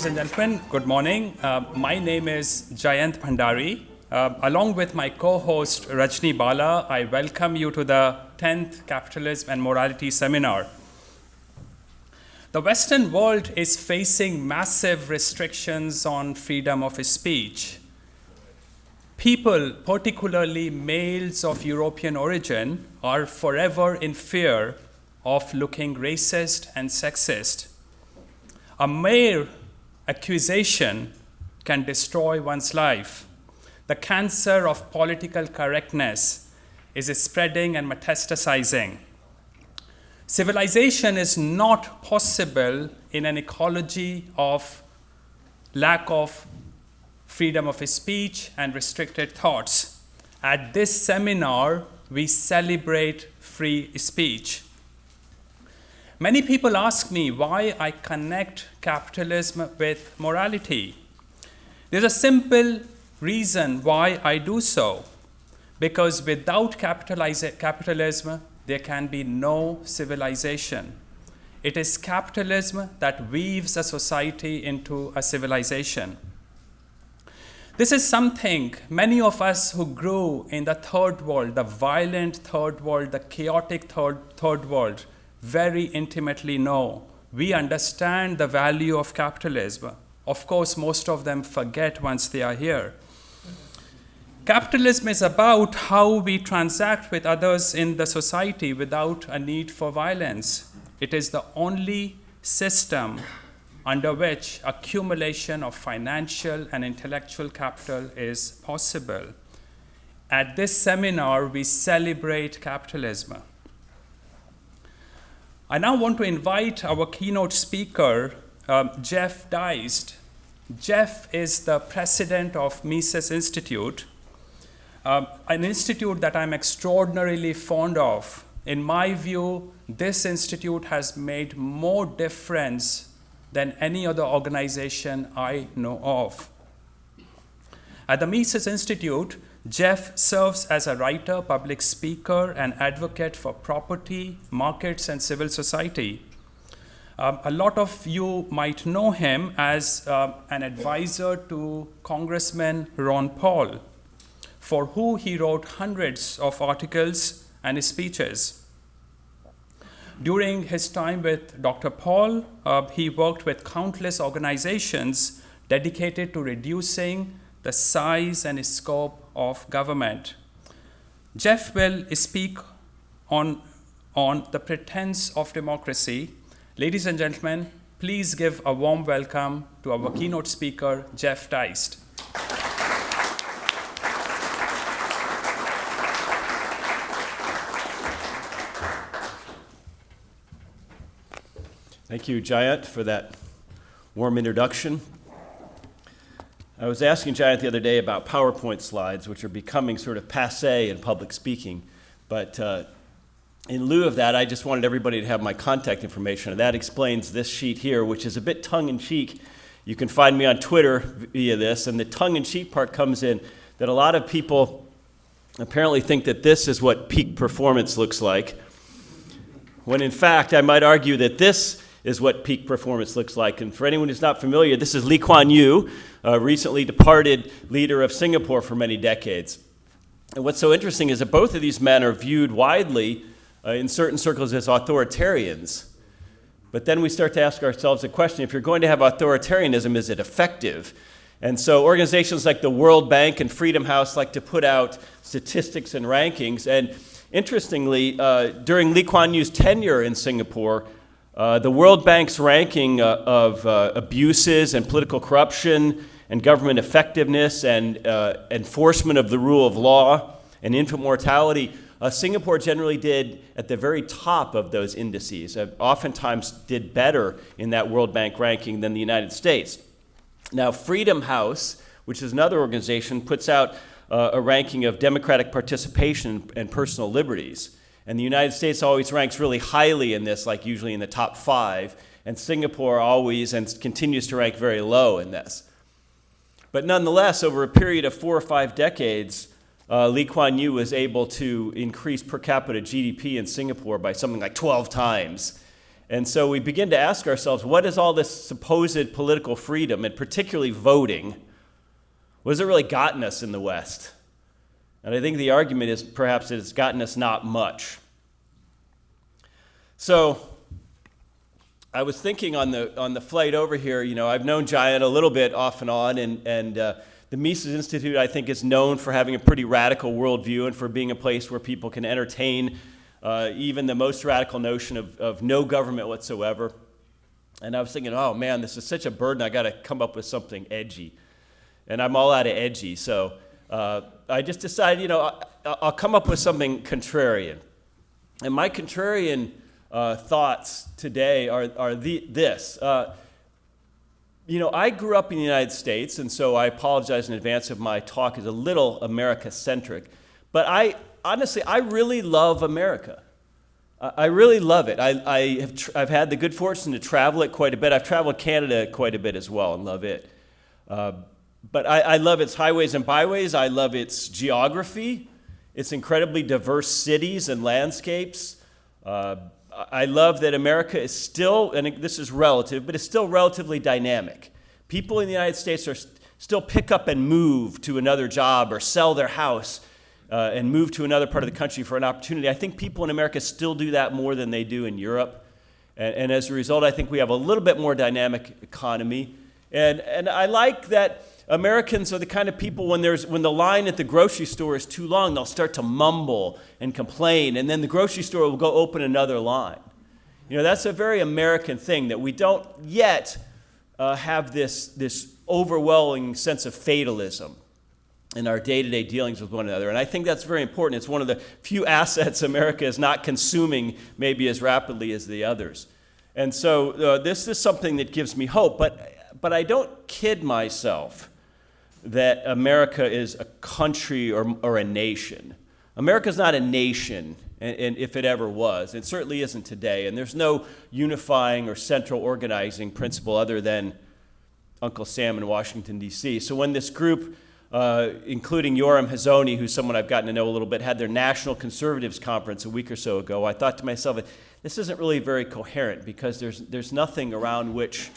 Ladies and gentlemen, good morning. My name is Jayant Bhandari. Along with my co-host Rajni Bala, I welcome you to the 10th Capitalism and Morality Seminar. The Western world is facing massive restrictions on freedom of speech. People, particularly males of European origin, are forever in fear of looking racist and sexist. A mere accusation can destroy one's life. The cancer of political correctness is spreading and metastasizing. Civilization is not possible in an ecology of lack of freedom of speech and restricted thoughts. At this seminar, we celebrate free speech. Many people ask me why I connect capitalism with morality. There's a simple reason why I do so. Because without capitalism, there can be no civilization. It is capitalism that weaves a society into a civilization. This is something many of us who grew in the third world, the violent third world, the chaotic third world, very intimately know. We understand the value of capitalism. Of course, most of them forget once they are here. Capitalism is about how we transact with others in the society without a need for violence. It is the only system under which accumulation of financial and intellectual capital is possible. At this seminar, we celebrate capitalism. I now want to invite our keynote speaker, Jeff Deist. Jeff is the president of Mises Institute, an institute that I'm extraordinarily fond of. In my view, this institute has made more difference than any other organization I know of. At the Mises Institute, Jeff serves as a writer, public speaker, and advocate for property, markets, and civil society. A lot of you might know him as an advisor to Congressman Ron Paul, for who he wrote hundreds of articles and speeches. During his time with Dr. Paul, he worked with countless organizations dedicated to reducing the size and scope of government. Jeff will speak on the pretense of democracy. Ladies and gentlemen, please give a warm welcome to our keynote speaker, Jeff Deist. Thank you, Jayant, for that warm introduction. I was asking Jayant the other day about PowerPoint slides, which are becoming sort of passé in public speaking. But in lieu of that, I just wanted everybody to have my contact information. And that explains this sheet here, which is a bit tongue-in-cheek. You can find me on Twitter via this. And the tongue-in-cheek part comes in that a lot of people apparently think that this is what peak performance looks like, when in fact, I might argue that this is what peak performance looks like. And for anyone who's not familiar, this is Lee Kuan Yew, a recently departed leader of Singapore for many decades. And what's so interesting is that both of these men are viewed widely in certain circles as authoritarians. But then we start to ask ourselves the question, if you're going to have authoritarianism, is it effective? And so organizations like the World Bank and Freedom House like to put out statistics and rankings. And interestingly, during Lee Kuan Yew's tenure in Singapore, the World Bank's ranking of abuses and political corruption and government effectiveness and enforcement of the rule of law and infant mortality, Singapore generally did at the very top of those indices, oftentimes did better in that World Bank ranking than the United States. Now, Freedom House, which is another organization, puts out a ranking of democratic participation and personal liberties. And the United States always ranks really highly in this, like usually in the top 5, and Singapore always and continues to rank very low in this. But nonetheless, over a period of 4 or 5 decades, Lee Kuan Yew was able to increase per capita GDP in Singapore by something like 12 times. And so we begin to ask ourselves, what is all this supposed political freedom, and particularly voting, what has it really gotten us in the West? And I think the argument is perhaps that it's gotten us not much. So I was thinking on the flight over here, I've known Giant a little bit off and on, and the Mises Institute, I think, is known for having a pretty radical worldview and for being a place where people can entertain even the most radical notion of no government whatsoever. And I was thinking, oh man, this is such a burden, I got to come up with something edgy. And I'm all out of edgy, so I just decided, I'll come up with something contrarian. And my contrarian thoughts today are this. I grew up in the United States, and so I apologize in advance if my talk is a little America-centric. But I really love America. I really love it. I've had the good fortune to travel it quite a bit. I've traveled Canada quite a bit as well and love it. But I love its highways and byways. I love its geography, its incredibly diverse cities and landscapes. I love that America is still, and this is relative, but it's still relatively dynamic. People in the United States still pick up and move to another job or sell their house and move to another part of the country for an opportunity. I think people in America still do that more than they do in Europe. And as a result, I think we have a little bit more dynamic economy. And I like that Americans are the kind of people, when the line at the grocery store is too long, they'll start to mumble and complain, and then the grocery store will go open another line. That's a very American thing, that we don't yet have this overwhelming sense of fatalism in our day-to-day dealings with one another. And I think that's very important. It's one of the few assets America is not consuming maybe as rapidly as the others. And so this is something that gives me hope, but I don't kid myself that America is a country or a nation. America's not a nation, and if it ever was. It certainly isn't today, and there's no unifying or central organizing principle other than Uncle Sam in Washington, D.C. So when this group, including Yoram Hazony, who's someone I've gotten to know a little bit, had their National Conservatives Conference a week or so ago, I thought to myself, this isn't really very coherent, because there's nothing around which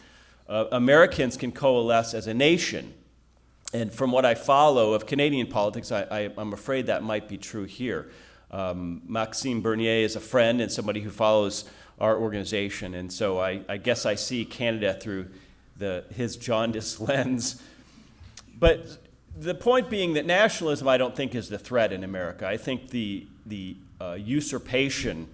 Americans can coalesce as a nation. And from what I follow of Canadian politics, I'm afraid that might be true here. Maxime Bernier is a friend and somebody who follows our organization, and so I guess I see Canada through his jaundiced lens. But the point being that nationalism, I don't think, is the threat in America. I think the usurpation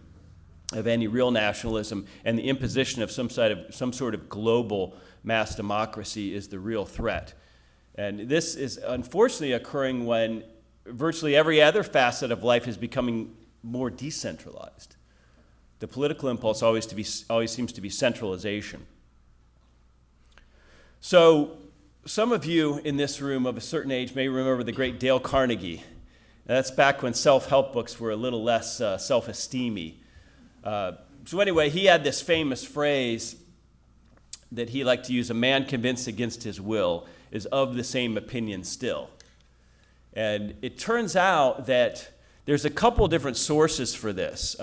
of any real nationalism and the imposition of some sort of global mass democracy is the real threat. And this is unfortunately occurring when virtually every other facet of life is becoming more decentralized. The political impulse always seems to be centralization. So some of you in this room of a certain age may remember the great Dale Carnegie. That's back when self-help books were a little less self-esteemy. So anyway, he had this famous phrase that he liked to use: a man convinced against his will is of the same opinion still. And it turns out that there's a couple different sources for this,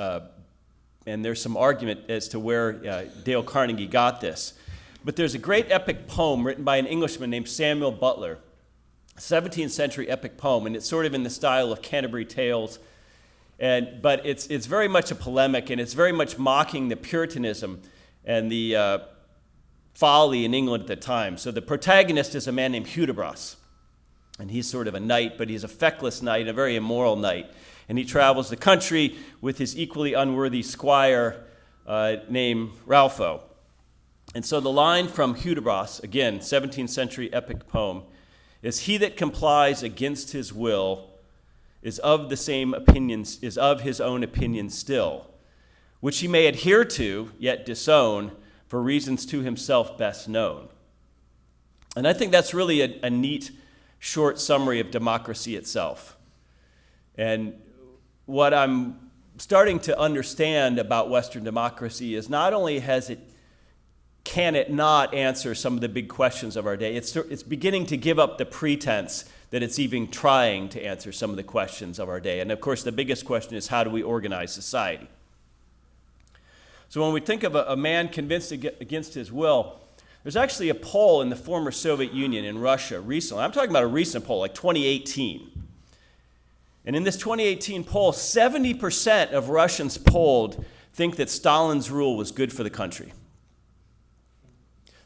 and there's some argument as to where Dale Carnegie got this. But there's a great epic poem written by an Englishman named Samuel Butler, a 17th century epic poem, and it's sort of in the style of Canterbury Tales. But it's very much a polemic, and it's very much mocking the Puritanism and the folly in England at the time. So the protagonist is a man named Hudibras, and he's sort of a knight, but he's a feckless knight, a very immoral knight. And he travels the country with his equally unworthy squire named Ralpho. And so the line from Hudibras, again, 17th century epic poem, is: "He that complies against his will is of the same opinions, is of his own opinion still, which he may adhere to, yet disown, for reasons to himself best known." And I think that's really a neat, short summary of democracy itself. And what I'm starting to understand about Western democracy is not only can it not answer some of the big questions of our day, it's beginning to give up the pretense that it's even trying to answer some of the questions of our day. And of course, the biggest question is, how do we organize society? So when we think of a man convinced against his will, there's actually a poll in the former Soviet Union in Russia recently. I'm talking about a recent poll, like 2018. And in this 2018 poll, 70% of Russians polled think that Stalin's rule was good for the country.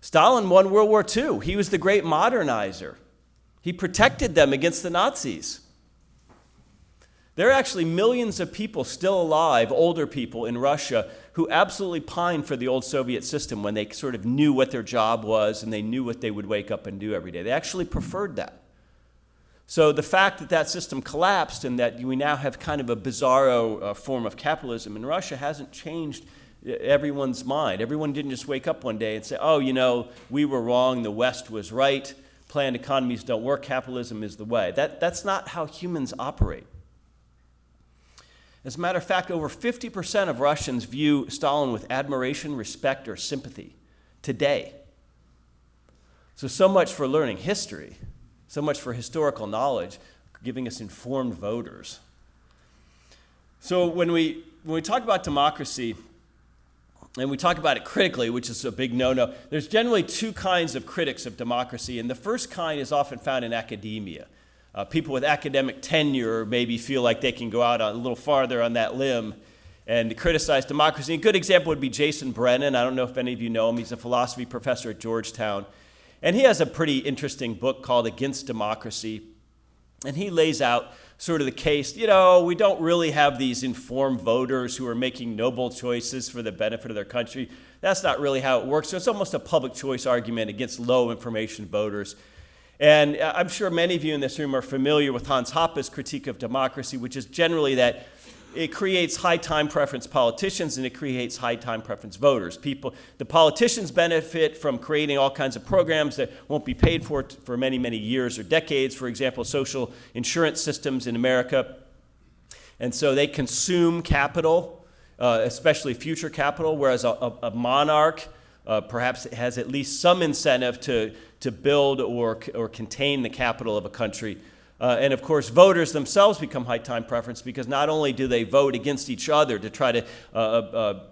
Stalin won World War II. He was the great modernizer. He protected them against the Nazis. There are actually millions of people still alive, older people in Russia, who absolutely pine for the old Soviet system when they sort of knew what their job was and they knew what they would wake up and do every day. They actually preferred that. So the fact that that system collapsed and that we now have kind of a bizarro form of capitalism in Russia hasn't changed everyone's mind. Everyone didn't just wake up one day and say, oh, you know, we were wrong, the West was right, planned economies don't work, capitalism is the way. That's not how humans operate. As a matter of fact, over 50% of Russians view Stalin with admiration, respect, or sympathy today. So much for learning history, so much for historical knowledge, giving us informed voters. So when we talk about democracy, and we talk about it critically, which is a big no-no, there's generally two kinds of critics of democracy, and the first kind is often found in academia. People with academic tenure maybe feel like they can go out a little farther on that limb and criticize democracy. A good example would be Jason Brennan. I don't know if any of you know him. He's a philosophy professor at Georgetown. And he has a pretty interesting book called Against Democracy. And he lays out sort of the case, you know, we don't really have these informed voters who are making noble choices for the benefit of their country. That's not really how it works. So it's almost a public choice argument against low information voters. And I'm sure many of you in this room are familiar with Hans Hoppe's critique of democracy, which is generally that it creates high time preference politicians and it creates high time preference voters. The politicians benefit from creating all kinds of programs that won't be paid for many, many years or decades. For example, social insurance systems in America. And so they consume capital, especially future capital, whereas a monarch perhaps has at least some incentive to build or contain the capital of a country. And of course, voters themselves become high time preference because not only do they vote against each other to try to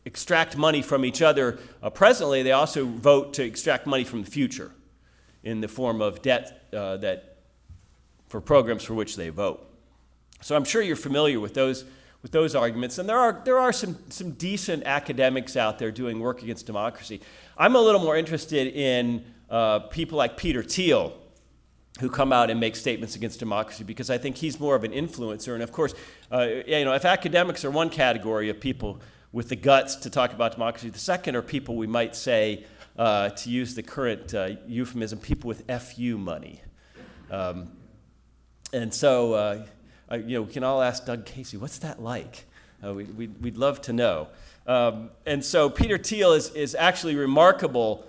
extract money from each other presently, they also vote to extract money from the future in the form of debt for programs for which they vote. So I'm sure you're familiar with those arguments, and there are some decent academics out there doing work against democracy. I'm a little more interested in people like Peter Thiel, who come out and make statements against democracy, because I think he's more of an influencer. And of course, if academics are one category of people with the guts to talk about democracy, the second are people we might say, to use the current euphemism, people with FU money. And so, we can all ask Doug Casey, what's that like? We'd love to know. And so Peter Thiel is actually remarkable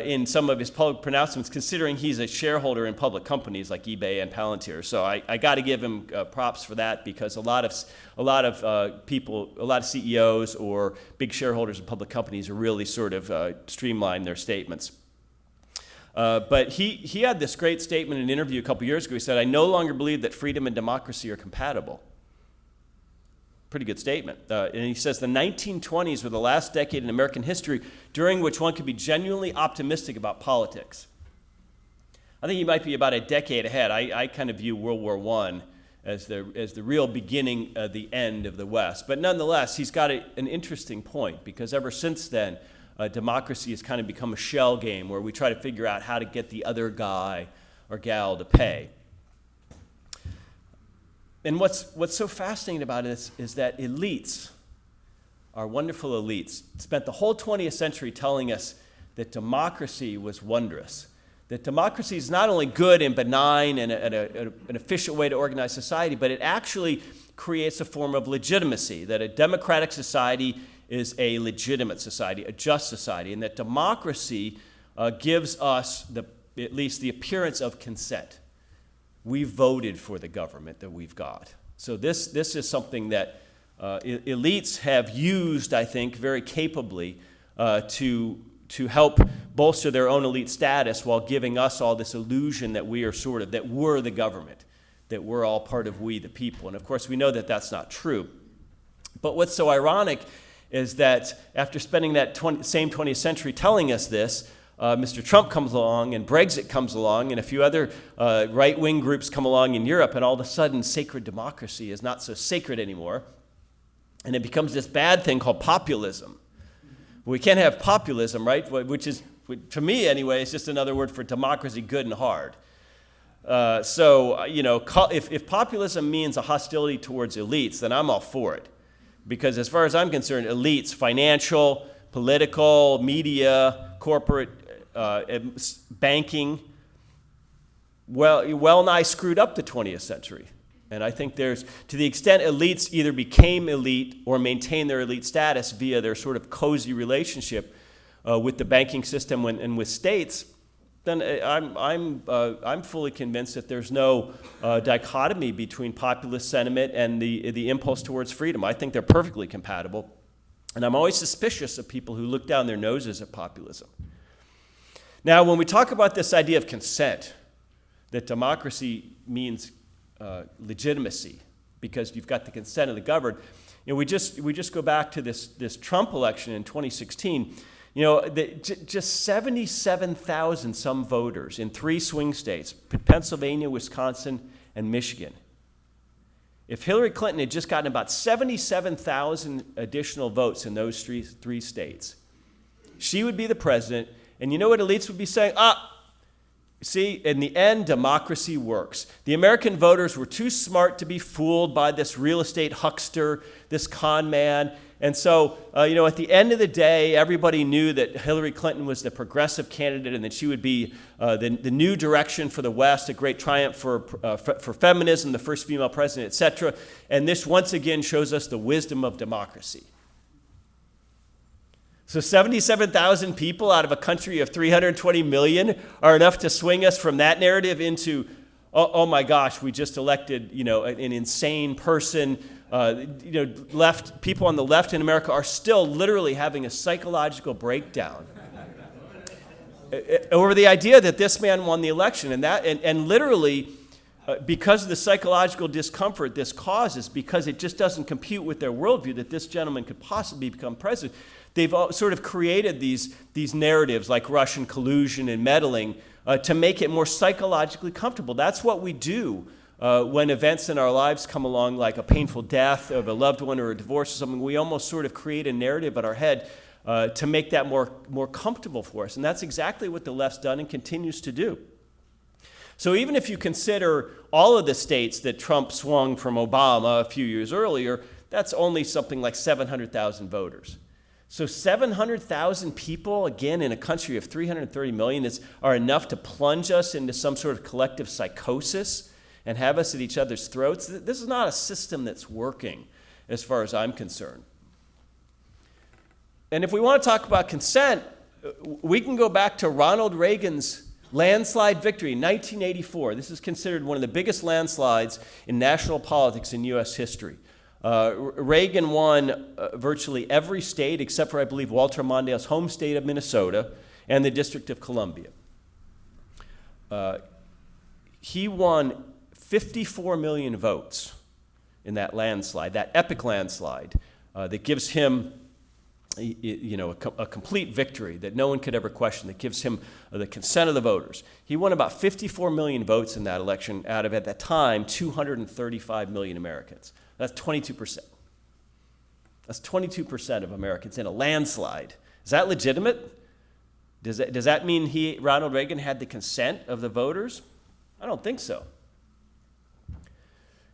in some of his public pronouncements, considering he's a shareholder in public companies like eBay and Palantir. So I got to give him props for that, because a lot of people, a lot of CEOs or big shareholders in public companies are really sort of streamline their statements. But he had this great statement in an interview a couple years ago. He said, "I no longer believe that freedom and democracy are compatible." Pretty good statement. And he says the 1920s were the last decade in American history during which one could be genuinely optimistic about politics. I think he might be about a decade ahead. I kind of view World War I as the real beginning of the end of the West. But nonetheless, he's got an interesting point, because ever since then, democracy has kind of become a shell game where we try to figure out how to get the other guy or gal to pay. And what's so fascinating about it is that elites, our wonderful elites, spent the whole 20th century telling us that democracy was wondrous, that democracy is not only good and benign and an efficient way to organize society, but it actually creates a form of legitimacy, that a democratic society is a legitimate society, a just society, and that democracy gives us at least the appearance of consent. We voted for the government that we've got. So this is something that elites have used, I think, very capably to help bolster their own elite status, while giving us all this illusion that we're the government, that we're all part of we the people. And of course, we know that that's not true. But what's so ironic is that after spending that same 20th century telling us this, Mr. Trump comes along and Brexit comes along and a few other right-wing groups come along in Europe, and all of a sudden sacred democracy is not so sacred anymore, and it becomes this bad thing called populism. We can't have populism, right? Which is, to me anyway, it's just another word for democracy good and hard. If populism means a hostility towards elites, then I'm all for it. Because as far as I'm concerned, elites, financial, political, media, corporate, banking, well nigh screwed up the 20th century. And I think to the extent elites either became elite or maintain their elite status via their sort of cozy relationship with the banking system and with states, then I'm fully convinced that there's no dichotomy between populist sentiment and the impulse towards freedom. I think they're perfectly compatible. And I'm always suspicious of people who look down their noses at populism. Now, when we talk about this idea of consent, that democracy means legitimacy because you've got the consent of the governed, we just go back to this Trump election in 2016. Just 77,000 some voters in 3 swing states, Pennsylvania, Wisconsin, and Michigan. If Hillary Clinton had just gotten about 77,000 additional votes in those three states, she would be the president, and you know what elites would be saying? See, in the end, democracy works. The American voters were too smart to be fooled by this real estate huckster, this con man. And so, at the end of the day, everybody knew that Hillary Clinton was the progressive candidate and that she would be the new direction for the West, a great triumph for feminism, the first female president, etc. And this once again shows us the wisdom of democracy. So 77,000 people out of a country of 320 million are enough to swing us from that narrative into, oh my gosh, we just elected, an insane person. People on the left in America are still literally having a psychological breakdown over the idea that this man won the election, and literally because of the psychological discomfort this causes, because it just doesn't compute with their worldview that this gentleman could possibly become president. They've sort of created these narratives like Russian collusion and meddling to make it more psychologically comfortable. That's what we do when events in our lives come along, like a painful death of a loved one or a divorce or something. We almost sort of create a narrative in our head to make that more comfortable for us. And that's exactly what the left's done and continues to do. So even if you consider all of the states that Trump swung from Obama a few years earlier, that's only something like 700,000 voters. So 700,000 people, again, in a country of 330 million, are enough to plunge us into some sort of collective psychosis and have us at each other's throats. This is not a system that's working, as far as I'm concerned. And if we want to talk about consent, we can go back to Ronald Reagan's landslide victory in 1984. This is considered one of the biggest landslides in national politics in U.S. history. Reagan won virtually every state except for, I believe, Walter Mondale's home state of Minnesota and the District of Columbia. He won 54 million votes in that landslide, that epic landslide that gives him a complete victory that no one could ever question, that gives him the consent of the voters. He won about 54 million votes in that election out of, at that time, 235 million Americans. That's 22%. That's 22% of Americans in a landslide. Is that legitimate? Does that mean Ronald Reagan had the consent of the voters? I don't think so.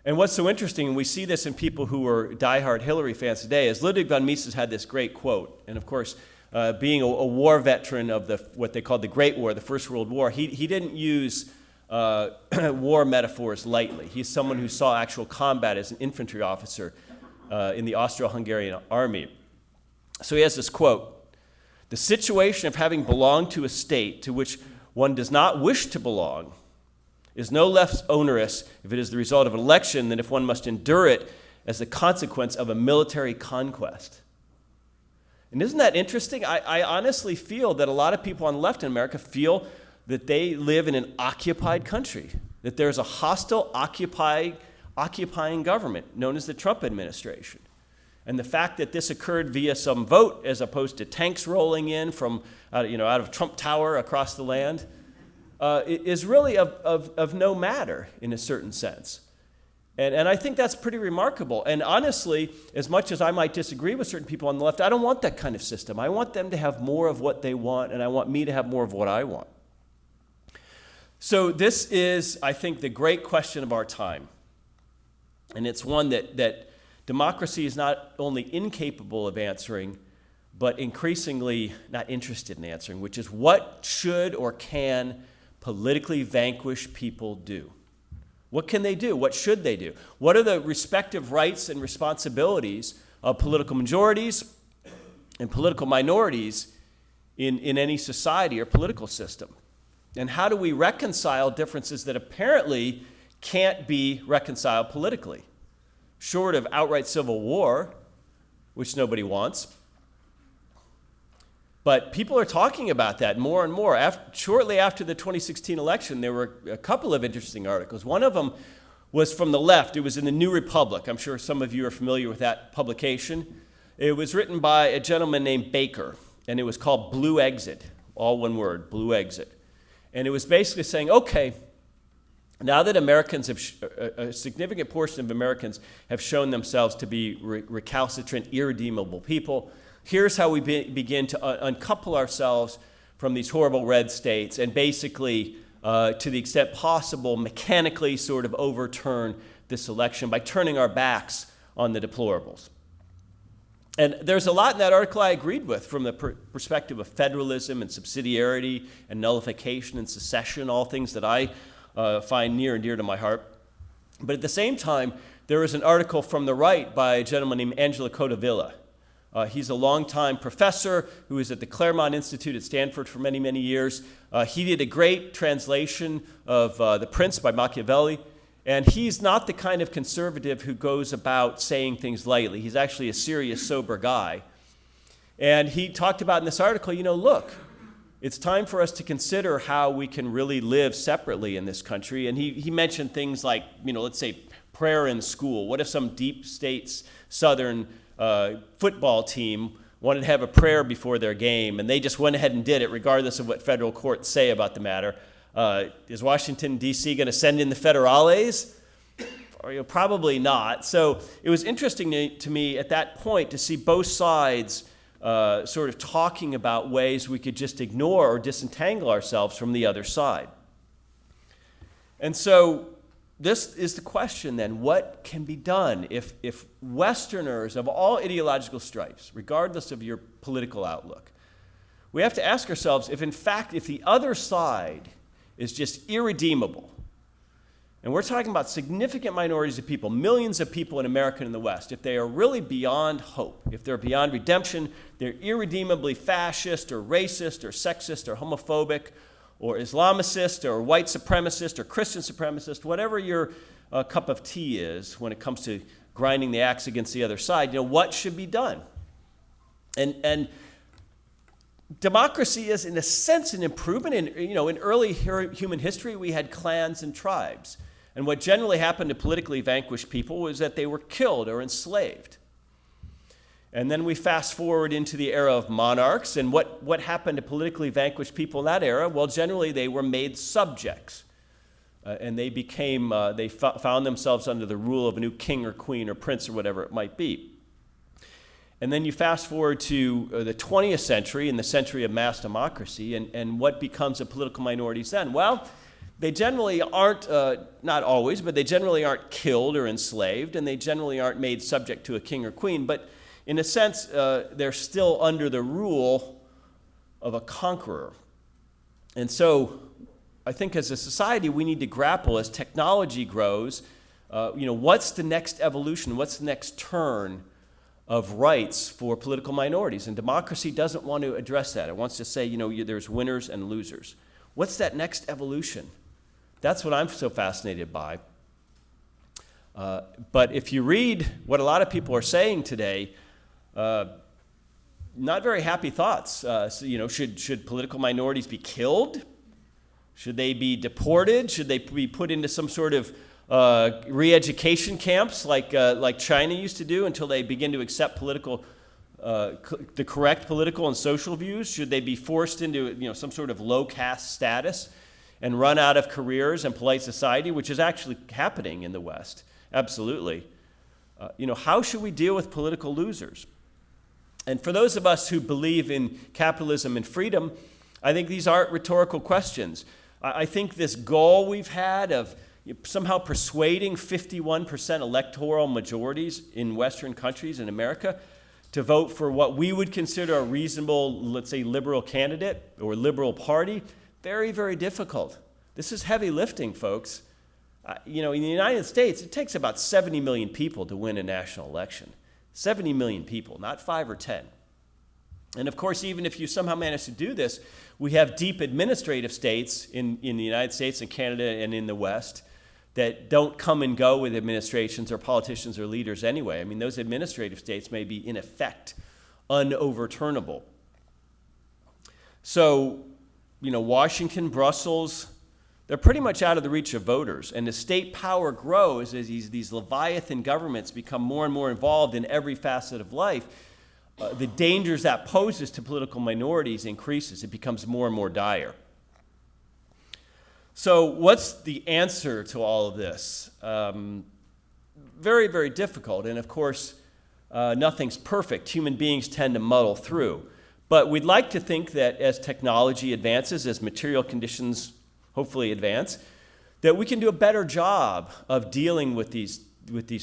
And what's so interesting, and we see this in people who are diehard Hillary fans today, is Ludwig von Mises had this great quote. And of course, being a war veteran of what they called the Great War, the First World War, he didn't use war metaphors lightly. He's someone who saw actual combat as an infantry officer in the Austro-Hungarian army. So he has this quote: "The situation of having belonged to a state to which one does not wish to belong is no less onerous if it is the result of an election than if one must endure it as the consequence of a military conquest." And isn't that interesting? I honestly feel that a lot of people on the left in America feel that they live in an occupied country, that there's a hostile occupying government known as the Trump administration. And the fact that this occurred via some vote as opposed to tanks rolling in from out of Trump Tower across the land is really of no matter in a certain sense. And I think that's pretty remarkable. And honestly, as much as I might disagree with certain people on the left, I don't want that kind of system. I want them to have more of what they want, and I want me to have more of what I want. So this is, I think, the great question of our time. And it's one that democracy is not only incapable of answering, but increasingly not interested in answering, which is what should or can politically vanquished people do? What can they do? What should they do? What are the respective rights and responsibilities of political majorities and political minorities in any society or political system? And how do we reconcile differences that apparently can't be reconciled politically, short of outright civil war, which nobody wants? But people are talking about that more and more. Shortly after the 2016 election, there were a couple of interesting articles. One of them was from the left. It was in the New Republic. I'm sure some of you are familiar with that publication. It was written by a gentleman named Baker, and it was called Blue Exit, all one word, Blue Exit. And it was basically saying, okay, now that Americans have, a significant portion of Americans have shown themselves to be recalcitrant, irredeemable people, here's how we begin to uncouple ourselves from these horrible red states and basically, to the extent possible, mechanically sort of overturn this election by turning our backs on the deplorables. And there's a lot in that article I agreed with from the perspective of federalism and subsidiarity and nullification and secession, all things that I find near and dear to my heart. But at the same time, there was an article from the right by a gentleman named Angelo Codavilla. He's a longtime professor who was at the Claremont Institute at Stanford for many, many years. He did a great translation of The Prince by Machiavelli. And he's not the kind of conservative who goes about saying things lightly. He's actually a serious, sober guy. And he talked about in this article, look, it's time for us to consider how we can really live separately in this country. And he mentioned things like, let's say prayer in school. What if some deep states Southern football team wanted to have a prayer before their game, and they just went ahead and did it regardless of what federal courts say about the matter? Is Washington, D.C. going to send in the federales? Or, probably not. So it was interesting to me at that point to see both sides sort of talking about ways we could just ignore or disentangle ourselves from the other side. And so this is the question then, what can be done if Westerners of all ideological stripes, regardless of your political outlook, we have to ask ourselves if the other side is just irredeemable, and we're talking about significant minorities of people, millions of people in America and in the West, if they are really beyond hope, if they're beyond redemption, they're irredeemably fascist or racist or sexist or homophobic or Islamicist or white supremacist or Christian supremacist, whatever your cup of tea is when it comes to grinding the axe against the other side, what should be done? And democracy is, in a sense, an improvement. In early human history, we had clans and tribes. And what generally happened to politically vanquished people was that they were killed or enslaved. And then we fast forward into the era of monarchs, and what happened to politically vanquished people in that era? Well, generally they were made subjects, and they found themselves under the rule of a new king or queen or prince or whatever it might be. And then you fast forward to the 20th century and the century of mass democracy, and what becomes of political minorities then? Well, they generally aren't, not always, but they generally aren't killed or enslaved, and they generally aren't made subject to a king or queen, but in a sense, they're still under the rule of a conqueror. And so I think as a society, we need to grapple as technology grows, what's the next evolution? What's the next turn of rights for political minorities? And democracy doesn't want to address that. It wants to say, there's winners and losers. What's that next evolution? That's what I'm so fascinated by. But if you read what a lot of people are saying today, not very happy thoughts. Should political minorities be killed? Should they be deported? Should they be put into some sort of re-education camps like China used to do until they begin to accept the correct political and social views? Should they be forced into some sort of low caste status and run out of careers and polite society, which is actually happening in the West? Absolutely. How should we deal with political losers? And for those of us who believe in capitalism and freedom, I think these aren't rhetorical questions. I think this goal we've had of somehow persuading 51% electoral majorities in Western countries in America to vote for what we would consider a reasonable, let's say, liberal candidate or liberal party, very, very difficult. This is heavy lifting, folks. In the United States, it takes about 70 million people to win a national election. 70 million people, not 5 or 10. And of course, even if you somehow manage to do this, we have deep administrative states in the United States and Canada and in the West that don't come and go with administrations or politicians or leaders anyway. I mean, those administrative states may be, in effect, unoverturnable. So, Washington, Brussels, they're pretty much out of the reach of voters. And as state power grows, as these Leviathan governments become more and more involved in every facet of life, the dangers that poses to political minorities increases. It becomes more and more dire. So what's the answer to all of this? Very, very difficult. And of course, nothing's perfect. Human beings tend to muddle through. But we'd like to think that as technology advances, as material conditions hopefully advance, that we can do a better job of dealing with these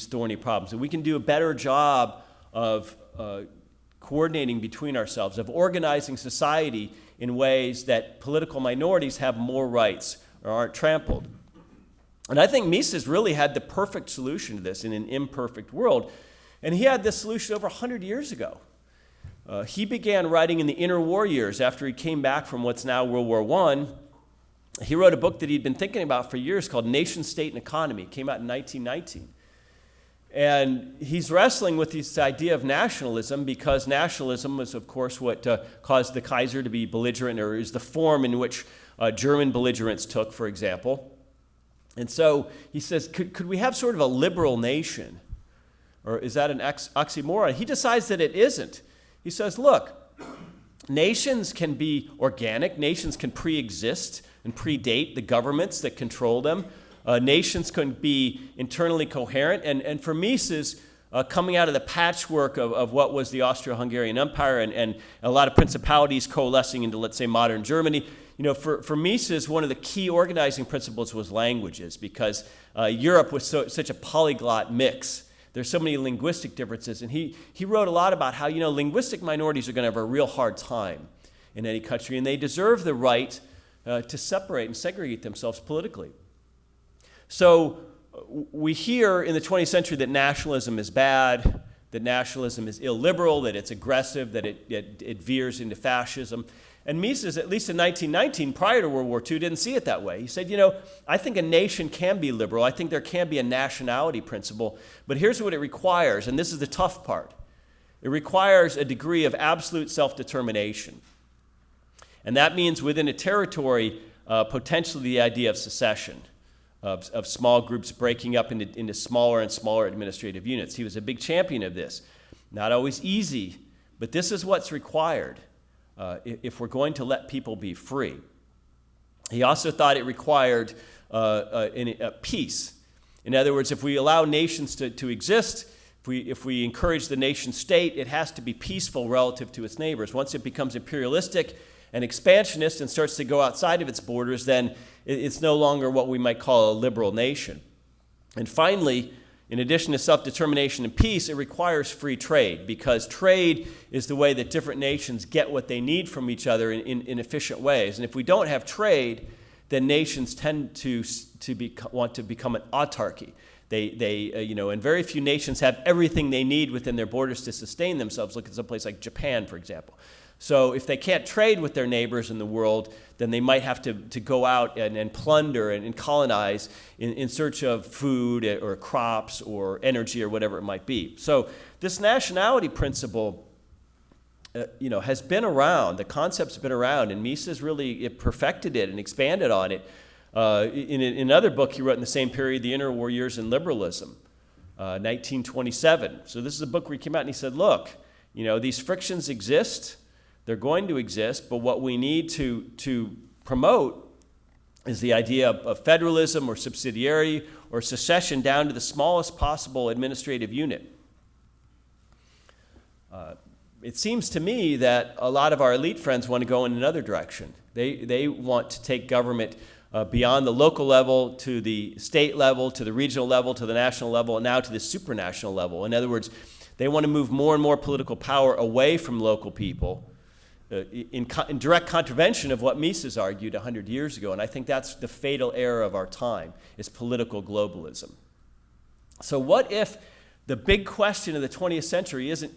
thorny problems. That we can do a better job of coordinating between ourselves, of organizing society in ways that political minorities have more rights or aren't trampled. And I think Mises really had the perfect solution to this in an imperfect world. And he had this solution over 100 years ago. He began writing in the interwar years after he came back from what's now World War I. He wrote a book that he'd been thinking about for years called Nation, State, and Economy. It came out in 1919. And he's wrestling with this idea of nationalism because nationalism was, of course, what caused the Kaiser to be belligerent, or is the form in which German belligerents took, for example. And so he says, could we have sort of a liberal nation? Or is that an oxymoron? He decides that it isn't. He says, look, nations can be organic. Nations can pre-exist and predate the governments that control them. Nations can be internally coherent. And for Mises, coming out of the patchwork of what was the Austro-Hungarian Empire and a lot of principalities coalescing into, let's say, modern Germany, for Mises, one of the key organizing principles was languages, because Europe was such a polyglot mix. There's so many linguistic differences. And he wrote a lot about how, linguistic minorities are going to have a real hard time in any country, and they deserve the right to separate and segregate themselves politically. So we hear in the 20th century that nationalism is bad, that nationalism is illiberal, that it's aggressive, that it veers into fascism. And Mises, at least in 1919, prior to World War II, didn't see it that way. He said, I think a nation can be liberal. I think there can be a nationality principle. But here's what it requires, and this is the tough part. It requires a degree of absolute self-determination. And that means within a territory, potentially the idea of secession, of small groups breaking up into smaller and smaller administrative units. He was a big champion of this. Not always easy, but this is what's required if we're going to let people be free. He also thought it required peace. In other words, if we allow nations to exist, if we encourage the nation state, it has to be peaceful relative to its neighbors. Once it becomes imperialistic and expansionist and starts to go outside of its borders, then it's no longer what we might call a liberal nation. And finally, in addition to self-determination and peace, it requires free trade, because trade is the way that different nations get what they need from each other in efficient ways. And if we don't have trade, then nations tend to want to become an autarky. And very few nations have everything they need within their borders to sustain themselves. Look at some place like Japan, for example. So if they can't trade with their neighbors in the world, then they might have to go out and plunder and colonize in search of food or crops or energy or whatever it might be. So this nationality principle, has been around. The concept's been around, and Mises really perfected it and expanded on it In another book he wrote in the same period, The Interwar Years in Liberalism, 1927. So this is a book where he came out and he said, look, these frictions exist, they're going to exist, but what we need to promote is the idea of federalism or subsidiarity or secession down to the smallest possible administrative unit. It seems to me that a lot of our elite friends want to go in another direction. They want to take government beyond the local level to the state level, to the regional level, to the national level, and now to the supranational level. In other words, they want to move more and more political power away from local people in direct contravention of what Mises argued 100 years ago. And I think that's the fatal error of our time, is political globalism. So what if the big question of the 20th century isn't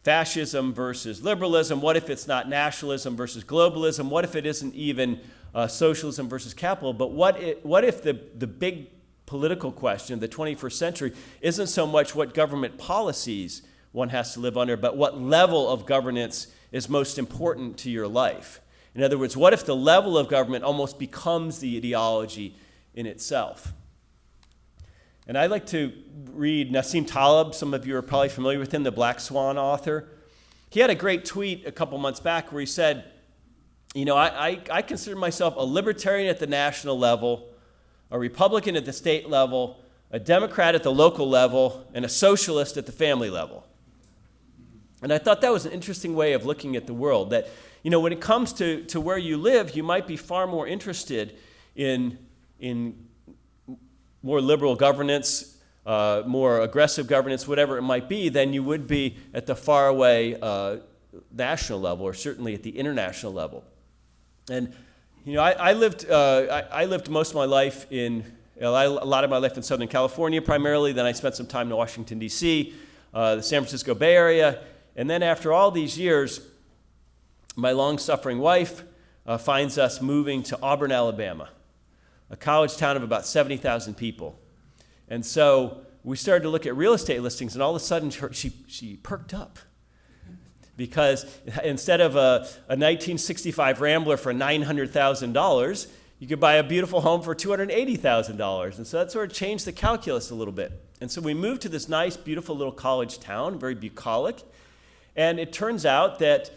fascism versus liberalism? What if it's not nationalism versus globalism? What if it isn't even socialism versus capital? But what if the big political question of the 21st century isn't so much what government policies one has to live under, but what level of governance is most important to your life? In other words, what if the level of government almost becomes the ideology in itself? And I like to read Nassim Taleb. Some of you are probably familiar with him, the Black Swan author. He had a great tweet a couple months back where he said, I consider myself a libertarian at the national level, a Republican at the state level, a Democrat at the local level, and a socialist at the family level. And I thought that was an interesting way of looking at the world, that, when it comes to where you live, you might be far more interested in more liberal governance, more aggressive governance, whatever it might be, than you would be at the faraway national level, or certainly at the international level. And I lived most of my life a lot of my life in Southern California primarily. Then I spent some time in Washington, D.C., the San Francisco Bay Area. And then after all these years, my long-suffering wife finds us moving to Auburn, Alabama, a college town of about 70,000 people. And so we started to look at real estate listings, and all of a sudden she perked up. Because instead of a 1965 Rambler for $900,000, you could buy a beautiful home for $280,000. And so that sort of changed the calculus a little bit. And so we moved to this nice, beautiful little college town, very bucolic. And it turns out that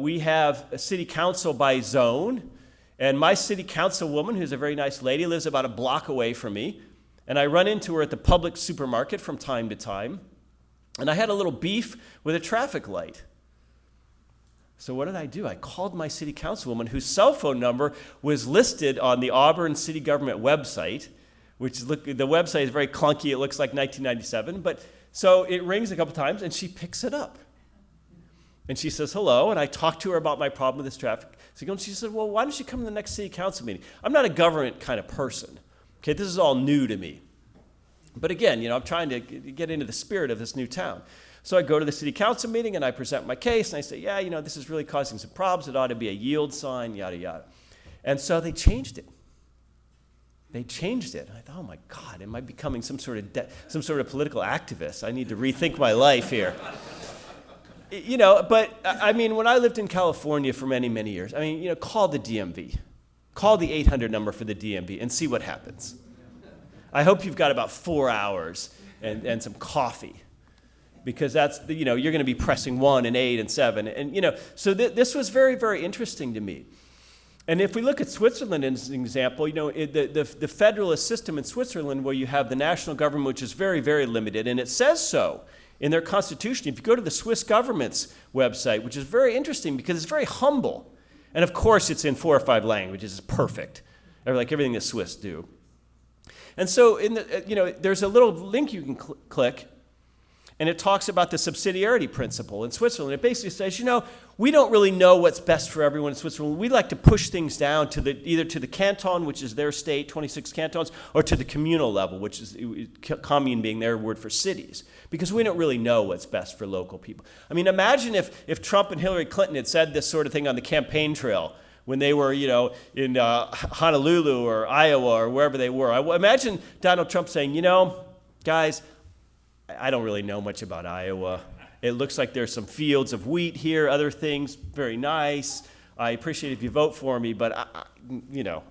we have a city council by zone. And my city councilwoman, who's a very nice lady, lives about a block away from me. And I run into her at the public supermarket from time to time. And I had a little beef with a traffic light. So what did I do? I called my city councilwoman, whose cell phone number was listed on the Auburn city government website, the website is very clunky. It looks like 1997. But so it rings a couple times, and she picks it up. And she says, hello, and I talked to her about my problem with this traffic signal. And she said, well, why don't you come to the next city council meeting? I'm not a government kind of person. Okay, this is all new to me. But again, I'm trying to get into the spirit of this new town. So I go to the city council meeting, and I present my case, and I say, this is really causing some problems. It ought to be a yield sign, yada, yada. And so they changed it. And I thought, oh my God, am I becoming some sort of political activist? I need to rethink my life here. But I mean, when I lived in California for many, many years, call the DMV. Call the 800 number for the DMV and see what happens. I hope you've got about 4 hours and some coffee, because that's, you're going to be pressing 1 and 8 and 7. And, so this was very, very interesting to me. And if we look at Switzerland as an example, the federalist system in Switzerland, where you have the national government, which is very, very limited, and it says so in their constitution. If you go to the Swiss government's website, which is very interesting because it's very humble, and of course it's in 4 or 5 languages, it's perfect, like everything the Swiss do. And so there's a little link you can click, and it talks about the subsidiarity principle in Switzerland. It basically says, we don't really know what's best for everyone in Switzerland. We like to push things down to either to the canton, which is their state, 26 cantons, or to the communal level, which is commune being their word for cities, because we don't really know what's best for local people. I mean, imagine if Trump and Hillary Clinton had said this sort of thing on the campaign trail when they were, in Honolulu or Iowa or wherever they were. I imagine Donald Trump saying, guys, I don't really know much about Iowa. It looks like there's some fields of wheat here, other things, very nice. I appreciate if you vote for me, but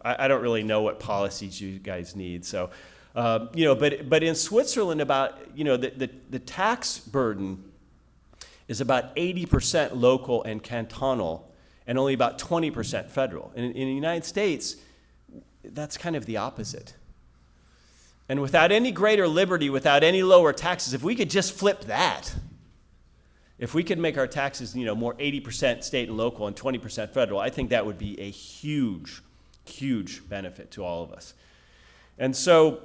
I don't really know what policies you guys need. So, but in Switzerland, the tax burden is about 80% local and cantonal, and only about 20% federal. And in the United States, that's kind of the opposite. And without any greater liberty, without any lower taxes, if we could just flip that, if we could make our taxes, more 80% state and local and 20% federal, I think that would be a huge, huge benefit to all of us. And so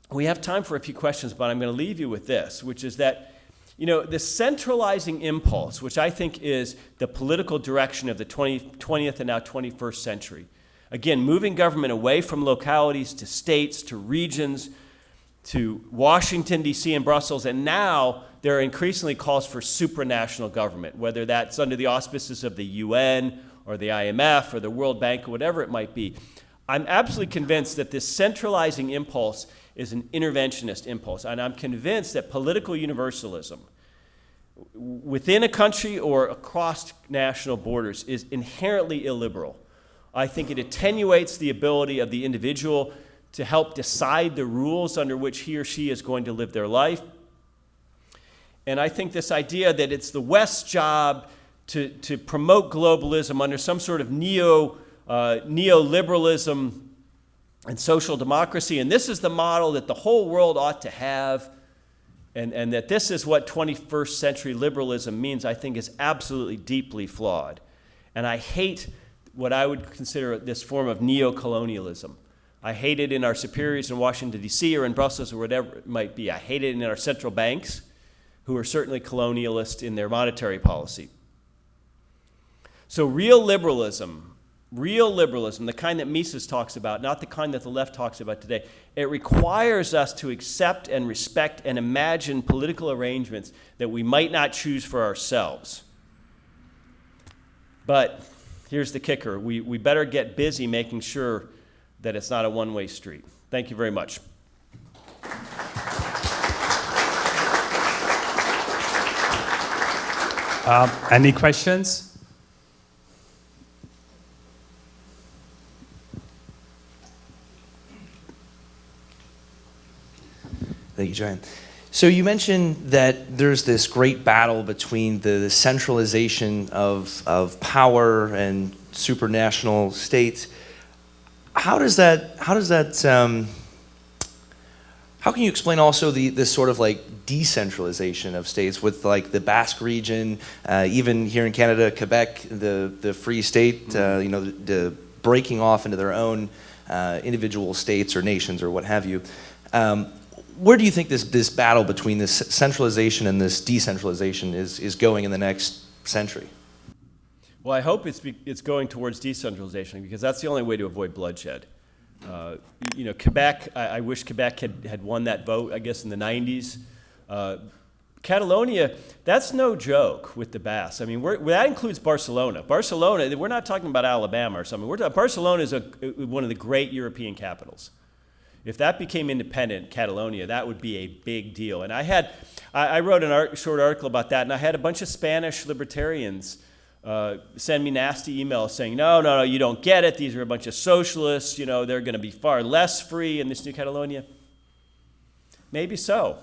we have time for a few questions, but I'm going to leave you with this, which is that, the centralizing impulse, which I think is the political direction of the 20th and now 21st century, again, moving government away from localities to states, to regions, to Washington, D.C. and Brussels, and now there are increasingly calls for supranational government, whether that's under the auspices of the UN or the IMF or the World Bank or whatever it might be. I'm absolutely convinced that this centralizing impulse is an interventionist impulse, and I'm convinced that political universalism within a country or across national borders is inherently illiberal. I think it attenuates the ability of the individual to help decide the rules under which he or she is going to live their life. And I think this idea that it's the West's job to promote globalism under some sort of neoliberalism and social democracy, and this is the model that the whole world ought to have, and that this is what 21st century liberalism means, I think is absolutely deeply flawed. And I hate what I would consider this form of neo-colonialism. I hate it in our superiors in Washington, D.C. or in Brussels or whatever it might be. I hate it in our central banks, who are certainly colonialist in their monetary policy. So real liberalism, the kind that Mises talks about, not the kind that the left talks about today, it requires us to accept and respect and imagine political arrangements that we might not choose for ourselves. But here's the kicker. We better get busy making sure that it's not a one-way street. Thank you very much. Any questions? Thank you, John. So you mentioned that there's this great battle between the centralization of power and supranational states. How can you explain also this sort of like decentralization of states with like the Basque region, even here in Canada, Quebec, the Free State, the breaking off into their own individual states or nations or what have you. Where do you think this battle between this centralization and this decentralization is going in the next century? Well, I hope it's going towards decentralization, because that's the only way to avoid bloodshed. Quebec, I wish Quebec had won that vote, I guess, in the 90s. Catalonia, that's no joke with the Basques. I mean, that includes Barcelona. Barcelona, we're not talking about Alabama or something. Barcelona is one of the great European capitals. If that became independent, Catalonia, that would be a big deal. And I wrote a short article about that, and I had a bunch of Spanish libertarians send me nasty emails saying, no, you don't get it. These are a bunch of socialists. They're going to be far less free in this new Catalonia. Maybe so.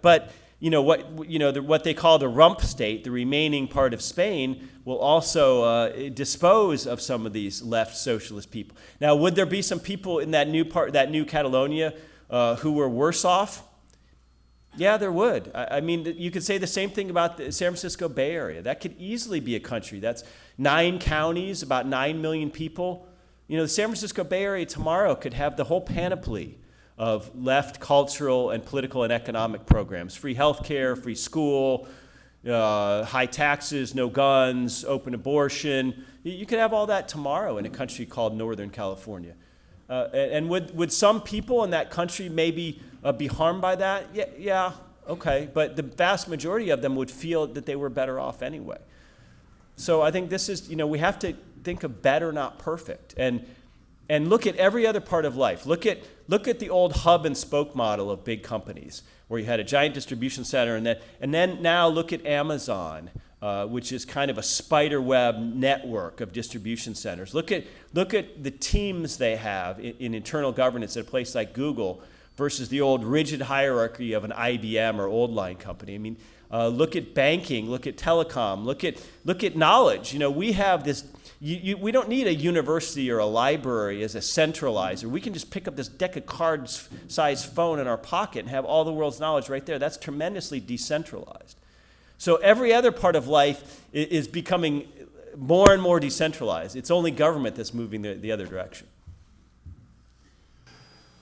But what they call the rump state, the remaining part of Spain, will also dispose of some of these left socialist people. Now, would there be some people in that new Catalonia who were worse off? Yeah, there would. I mean, you could say the same thing about the San Francisco Bay Area. That could easily be a country. That's 9 counties, about 9 million people. The San Francisco Bay Area tomorrow could have the whole panoply of left cultural and political and economic programs. Free healthcare, free school, high taxes, no guns, open abortion. You could have all that tomorrow in a country called Northern California. And would some people in that country maybe be harmed by that? Yeah, okay. But the vast majority of them would feel that they were better off anyway. So I think this is, we have to think of better, not perfect. And look at every other part of life. Look at the old hub and spoke model of big companies, where you had a giant distribution center, and then now look at Amazon, which is kind of a spider web network of distribution centers. Look at the teams they have in internal governance at a place like Google versus the old rigid hierarchy of an IBM or old line company. I mean, look at banking, look at telecom, look at knowledge. You know, we have this. We don't need a university or a library as a centralizer. We can just pick up this deck of cards-sized phone in our pocket and have all the world's knowledge right there. That's tremendously decentralized. So every other part of life is becoming more and more decentralized. It's only government that's moving the other direction.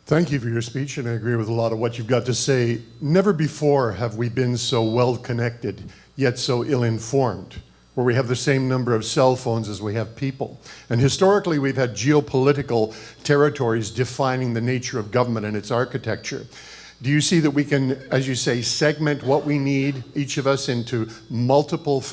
Thank you for your speech, and I agree with a lot of what you've got to say. Never before have we been so well connected, yet so ill-informed, where we have the same number of cell phones as we have people. And historically, we've had geopolitical territories defining the nature of government and its architecture. Do you see that we can, as you say, segment what we need, each of us, into multiple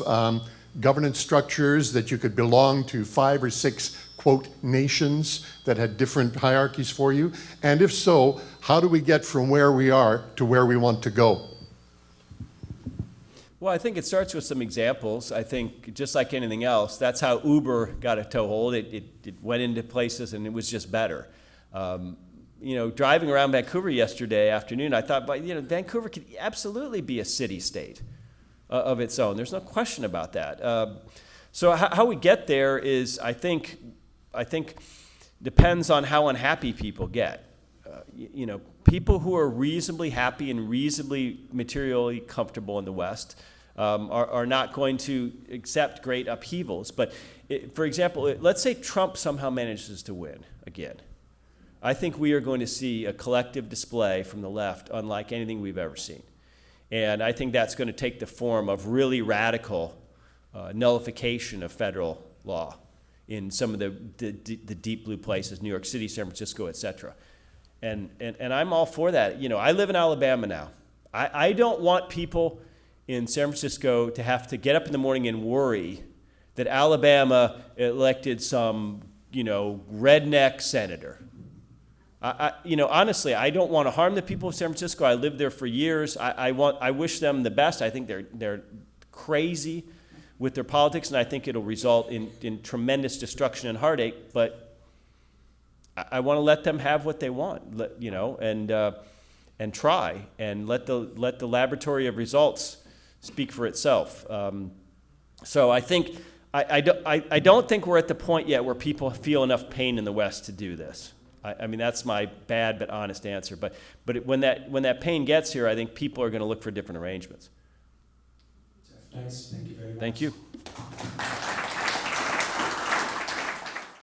governance structures, that you could belong to 5 or 6, quote, nations that had different hierarchies for you? And if so, how do we get from where we are to where we want to go? Well, I think it starts with some examples. I think just like anything else, that's how Uber got a toehold. It went into places and it was just better. You know, driving around Vancouver yesterday afternoon, I thought, Vancouver could absolutely be a city-state of its own. There's no question about that. So how we get there is, I think, depends on how unhappy people get. People who are reasonably happy and reasonably materially comfortable in the West are not going to accept great upheavals. But for example, let's say Trump somehow manages to win again. I think we are going to see a collective display from the left unlike anything we've ever seen. And I think that's going to take the form of really radical nullification of federal law in some of the deep blue places, New York City, San Francisco, et cetera. And I'm all for that. You know, I live in Alabama now. I don't want people in San Francisco to have to get up in the morning and worry that Alabama elected some, redneck senator. Honestly, I don't want to harm the people of San Francisco. I lived there for years. I wish them the best. I think they're crazy with their politics, and I think it'll result in tremendous destruction and heartache. But I want to let them have what they want, and try and let the laboratory of results speak for itself. So I think I don't think we're at the point yet where people feel enough pain in the West to do this. I mean, that's my bad but honest answer. But when that pain gets here, I think people are going to look for different arrangements. Jeff, thanks. Thank you very much. Thank you.